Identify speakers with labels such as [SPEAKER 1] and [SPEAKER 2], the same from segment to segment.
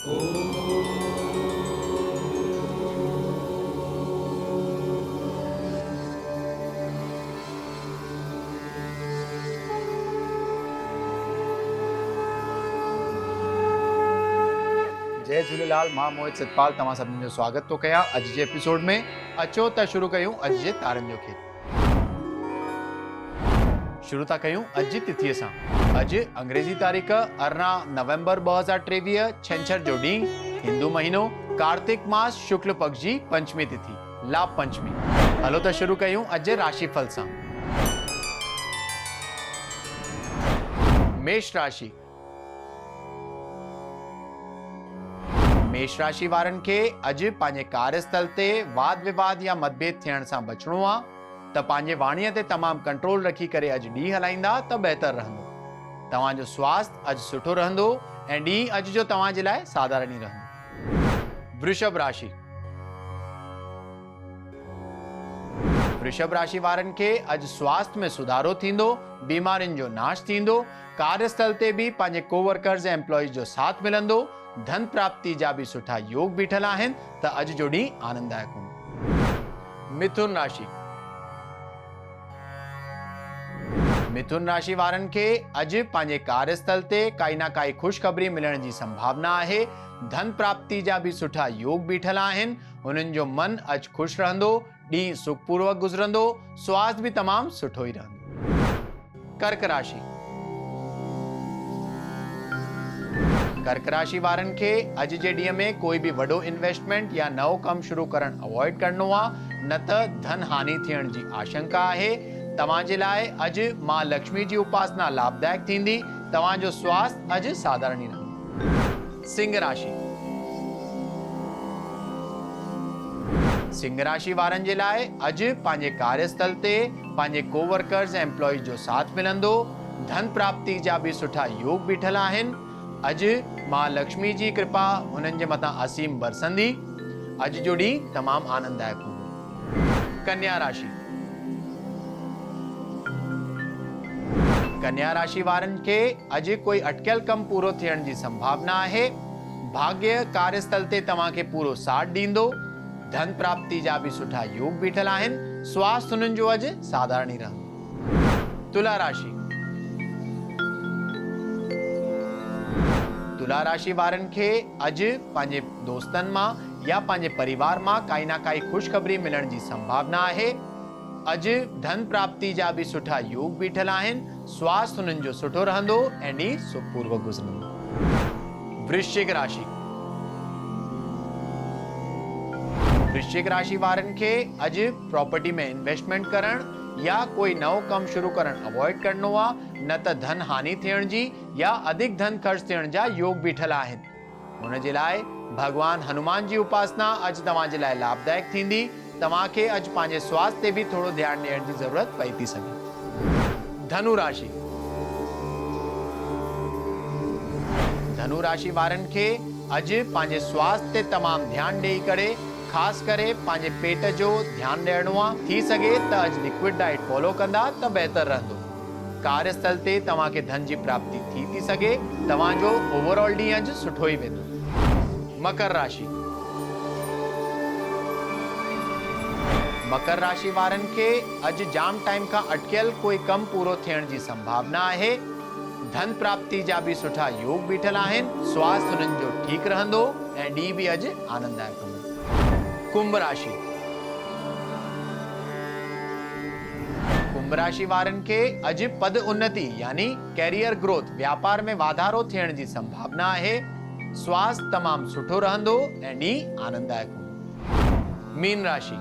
[SPEAKER 1] जय झूलेलाल। मां मोहित सतपाल तव्हां सभिनी जो स्वागत तो कयां अॼु जे एपिसोड में। अचो त शुरू कयूं अॼु जे तारनि जो खेल। शुरू था कयूं अॼु जी तिथीअ सां। अॼु अंग्रेज़ी तारीख़ 18 नवंबर 2023 छंछर जो ॾींहुं, हिंदू महीनो कार्तिक मास शुक्ल पक्ष जी पंचमी तिथि लाभ पंचमी। हलो त शुरू कयूं अॼु जे राशिफल सां। मेष राशि। मेष राशि वारनि खे अॼु पंहिंजे कार्यस्थल ते वाद विवाद या मतभेद थियण सां बचणो आहे त पंहिंजे वाणीअ ते तमामु कंट्रोल रखी करे अॼु ॾींहुं हलाईंदा त बहितर रहंदो। तव्हांजो स्वास्थ्य अॼु सुठो रहंदो ऐं ॾींहुं अॼु जो तव्हां जे लाइ साधारण ई रहंदो। वृषभ राशि। वृषभ राशि वारनि खे अॼु स्वास्थ्य में सुधारो थींदो, बीमारियुनि जो नाश थींदो, कार्यस्थल ते बि पंहिंजे कोवर्कर्स ऐं एम्प्लॉइज जो साथ मिलंदो, धन प्राप्ति जा भी सुठा योग बीठल आहिनि त अॼु जो ॾींहुं आनंददायक हूंदो। मिथुन राशि। मिथुन राशि वारनि खे अॼु पंहिंजे कार्यस्थल ते काई ना काई ख़ुशख़बरी मिलण जी संभावना आहे। धन प्राप्ति जा भी सुठा योग बीठल आहिनि। उन्हनि जो मन अॼु ख़ुशि रहंदो, ॾींहुं सुखपूर्वक गुज़रंदो, स्वास्थ्य भी तमामु सुठो ई रहंदो। कर्क राशि। कर्क राशि वारनि खे अॼु जे ॾींहं में कोई भी वॾो इन्वेस्टमेंट या नओं कमु शुरू करणु अवॉइड करणो आहे, न त धन हानि थियण जी आशंका आहे। तव्हां जे लाइ अॼु मां लक्ष्मी जी उपासना लाभदायक थींदी। तव्हांजो स्वास्थ्य अॼु साधारण ई रहंदो। सिंह राशि। सिंह राशि वारनि जे लाइ अॼु पंहिंजे कार्यस्थल ते पंहिंजे कोवर्कर्स ऐं एम्प्लॉइज जो साथ मिलंदो, धन प्राप्ति जा भी सुठा योग बीठल आहिनि। अॼु मां लक्ष्मी जी कृपा हुननि जे मथां असीम बरसंदी। अॼु जो ॾींहुं तमामु आनंददायक हूंदो। कन्या राशि। कन्या राशि वारनि खे अॼु कोई अटकियल कमु पूरो थियण जी संभावना आहे। भाग्य कार्यस्थल ते तव्हां खे पूरो साथ ॾींदो, धन प्राप्ति जा भी सुठा योग बीठल आहिनि। स्वास्थ्य हुननि जो अॼु साधारण ई रहंदो। तुला राशि। तुला राशि वारनि खे अॼु पंहिंजे दोस्तनि मां या पंहिंजे परिवार मां काई ना काई ख़ुशख़बरी मिलण जी संभावना आहे। अॼु धन प्राप्ति जा भी सुठा योग बीठल आहिनि। स्वास्थ्य हुननि जो सुठो रहंदो ऐं ॾींहुं सुखपूर्वक गुज़रंदो। वृश्चिक राशि। वृश्चिक राशि वारनि खे अॼु प्रॉपर्टी में इन्वेस्टमेंट करणु या कोई नओं कमु शुरू करणु अवॉइड करणो आहे, न त धन हानि थियण जी या अधिक धन ख़र्च थियण जा योग बीठल आहिनि। हुन जे लाइ भगवान हनुमान जी उपासना अॼु तव्हां जे लाइ लाभदायक थींदी। तव्हां खे अॼु पंहिंजे स्वास्थ्य ते भी थोरो ध्यानु ॾियण जी ज़रूरत पई थी सघे। धनु राशि। धनु राशि वारनि खे अॼु पंहिंजे स्वास्थ्य ते तमामु ध्यानु ॾेई करे ख़ासि करे पंहिंजे पेट जो ध्यानु ॾियणो आहे। थी सघे त अॼु लिक्विड डाइट फॉलो कंदा त बहितर रहंदो। कार्यस्थल ते तव्हां खे धन जी प्राप्ति थी सघे। तव्हांजो ओवरऑल ॾींहुं अॼु सुठो ई वेंदो। मकर राशि। मकर राशि वारनि खे अॼु जाम टाइम खां अटकियल कोई कमु पूरो थियण जी संभावना आहे। धन प्राप्ति जा भी सुठा योग बीठल आहिनि। स्वास्थ्य हुननि जो ठीकु रहंदो ऐं ॾींहुं भी अॼु आनंददायक हूंदो। कुंभ राशि। कुंभ राशि वारनि खे अॼु पद उन्नति यानी कैरियर ग्रोथ, व्यापार में वाधारो थियण जी संभावना आहे। स्वास्थ्य तमामु सुठो रहंदो ऐं ॾींहुं आनंददायक हूंदो। मीन राशि।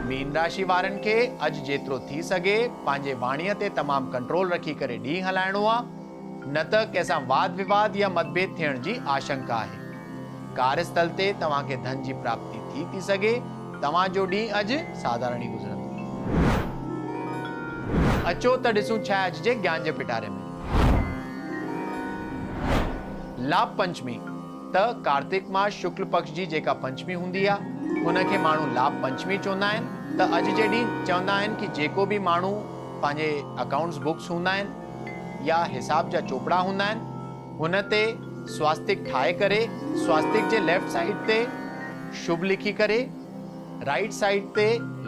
[SPEAKER 1] मीन राशि वारनि खे अॼु जेतिरो थी सघे पंहिंजे वाणीअ ते तमामु कंट्रोल रखी करे ॾींहुं हलाइणो आहे, न त कंहिंसां वाद विवाद या मतभेद थियण जी आशंका आहे। कार्यस्थल ते तव्हां खे धन जी प्राप्ति थी सघे। तव्हांजो ॾींहुं अॼु साधारण ई गुज़रंदो। अचो त ॾिसूं छा अॼु जे ज्ञान जे पिटारे में। लाभ पंचमी त कार्तिक मास शुक्ल पक्ष जी जेका पंचमी हूंदी आहे उनखे माण्हू लाभ पंचमी चवंदा आहिनि। त अॼु जे ॾींहुं चवंदा आहिनि कि जेको भी माण्हू पंहिंजे अकाउंट्स बुक्स हूंदा आहिनि या हिसाब जा चोपड़ा हूंदा आहिनि हुन ते स्वास्तिक ठाहे करे स्वास्तिक जे लेफ्ट साइड ते शुभ लिखी करे, राइट साइड ते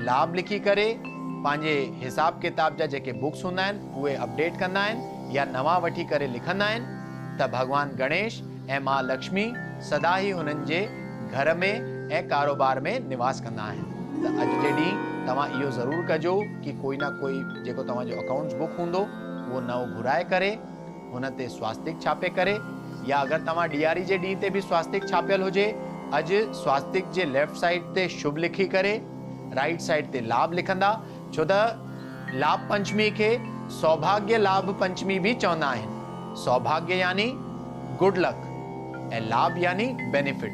[SPEAKER 1] लाभ लिखी करे पंहिंजे हिसाब किताब जा जेके बुक्स हूंदा आहिनि उहे अपडेट कंदा आहिनि या नवां वठी करे लिखंदा आहिनि त भगवान गणेश ऐं मां लक्ष्मी सदा ई हुननि जे घर में ऐं कारोबार में निवास कंदा आहिनि। त अॼु जे ॾींहुं तव्हां इहो ज़रूरु कजो कि कोई ना कोई जेको तव्हांजो अकाउंट्स बुक हूंदो उहो नओं घुराए करे हुन ते स्वास्तिक छापे करे, या अगरि तव्हां ॾियारी जे ॾींहं ते बि स्वास्तिक छापियल हुजे, अॼु स्वास्तिक जे लेफ्ट साइड ते शुभ लिखी करे राइट साइड ते लाभ लिखंदा, छो त लाभ पंचमी खे सौभाग्य लाभ पंचमी भी चवंदा आहिनि। सौभाग्य यानी गुड लक ऐं लाभ यानी बेनिफिट।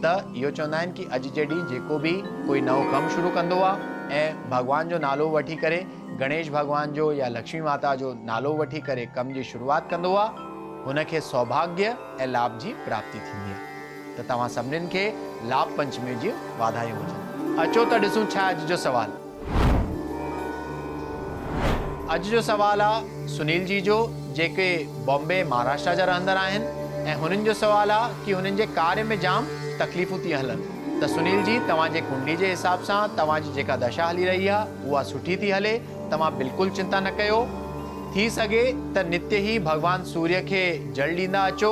[SPEAKER 1] त इहो चवंदा आहिनि कि अॼु जे ॾींहुं जेको बि कोई नओं कमु शुरू कंदो आहे ऐं भगवान जो नालो वठी करे, गणेश भगवान जो या लक्ष्मी माता जो नालो वठी करे कम जी शुरूआत कंदो आहे, हुनखे सौभाग्य ऐं लाभ जी प्राप्ति थींदी आहे। त तव्हां सभिनीनि खे लाभ पंचमी जी वाधायूं हुजनि। अचो त ॾिसूं छा अॼु जो सवाल। अॼु जो सवाल आहे सुनील जी जो, जेके बॉम्बे महाराष्ट्र जा रहंदड़ आहिनि ऐं हुननि जो सवाल आहे कि हुननि जे कार्य में जाम तकलीफ़ूं थी हलनि। त सुनील जी, तव्हांजे कुंडली जे हिसाब सां तव्हांजी जेका दशा हली रही आहे उहा सुठी थी हले, तव्हां बिल्कुलु चिंता न कयो। थी सघे त नित्य ई भगवान सूर्य खे जल ॾींदा अचो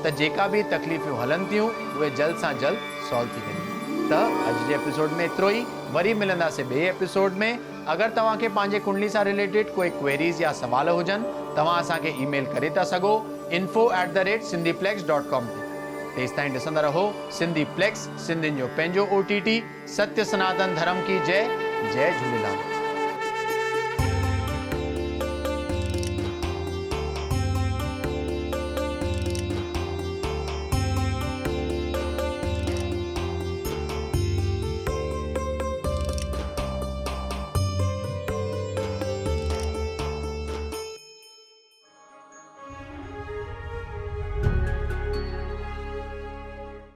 [SPEAKER 1] त जेका बि तकलीफ़ूं हलनि थियूं उहे जल्द सां जल्द सॉल्व थी वेंदियूं। त अॼु जे एपिसोड में एतिरो ई, वरी मिलंदासीं ॿिए एपिसोड में। अगरि तव्हांखे पंहिंजे कुंडली सां रिलेटेड कोई क्वेरीज़ या सवाल हुजनि, तव्हां असांखे ईमेल करे था सघो info@cindyplex.com ते। तेसि ताईं ॾिसंदा रहो सिंधी प्लेक्स, सिंधियुनि जो पंहिंजो OTT। सत्य सनातन धर्म की जय। जय झूलेलाल।